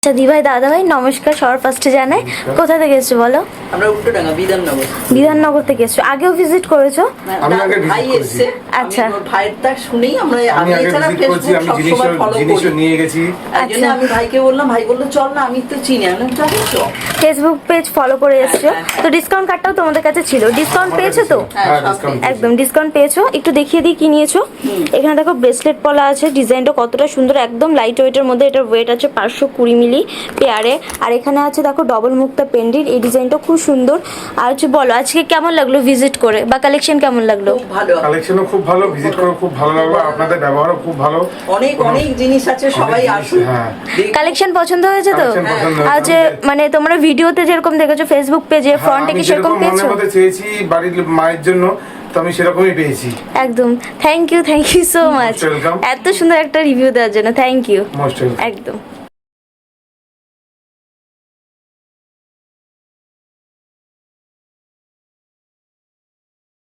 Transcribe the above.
আচ্ছা দিভাই দাদা ভাই নমস্কার, সবার ফার্স্টে জানাই কোথা থেকে এসছো বলো? আমরা উল্টোডাঙ্গা বিধাননগর। বিধাননগর থেকে এসছো, আগেও ভিজিট করেছো? আমি আগে ভাই visit এসছে, আচ্ছা। আমি ওর ভাইয়ের তা শুনেই আমরা আমি আগে এছাড়া ভিজিট করছি, ফেসবুক আমি সবসময় ফলো জিনিসও করি। নিয়ে গেছি। তাই জন্য আমি ভাইকে বললাম, ভাই বললো চল না, আমি তো চিনি। আমি বললাম, চল চল। ফেসবুক পেজ ফলো করে এসছো, হ্যাঁ, হ্যাঁ। তো ডিসকাউন্ট কার্ডটাও তোমাদের কাছে ছিল, ডিসকাউন্ট পেয়েছো তো? হ্যাঁ, সব discount পেয়েছি। একদম ডিসকাউন্ট পেয়েছো। একটু দেখিয়ে দিই কি নিয়েছো। এখানে দেখো ব্রেসলেট পলা আছে, ডিজাইনটা কতটা সুন্দর, একদম লাইট ওয়েটের মধ্যে। এটার ওয়েট আছে 520 মিলি পেয়ারে। আর এখানে আছে দেখো ডবল মুক্তা পেন্ডেন্ট, এই ডিজাইনটা খুব সুন্দর। আর হচ্ছে বলো আজকে কেমন লাগলো ভিজিট করে, বা কালেকশন কেমন লাগলো? খুব ভালো। কালেকশনও খুব ভালো, ভিজিট করে খুব ভালো লাগলো, আপনাদের ব্যবহারও খুব ভালো। অনেক অনেক জিনিস আছে, সবাই জিনিস, আসুন। হ্যাঁ। দেখুন। কালেকশন পছন্দ হয়েছে তো? Collection পছন্দ হয়েছে। আর যে মানে তোমরা ভিডিওতে যেরকম দেখেছো ফেসবুক পেজে হ্যাঁ, ফ্রন্টে আমি কি সেরকম যেরকম পেয়েছো? মনের মধ্যে চেয়েছি বাড়ির মায়ের জন্য, তো আমি সেরকমই পেয়েছি। একদম thank you so much Most welcome. এত সুন্দর একটা রিভিউ দেওয়ার জন্য, থ্যাংক ইউ মোস্ট ওয়েলকাম। একদম।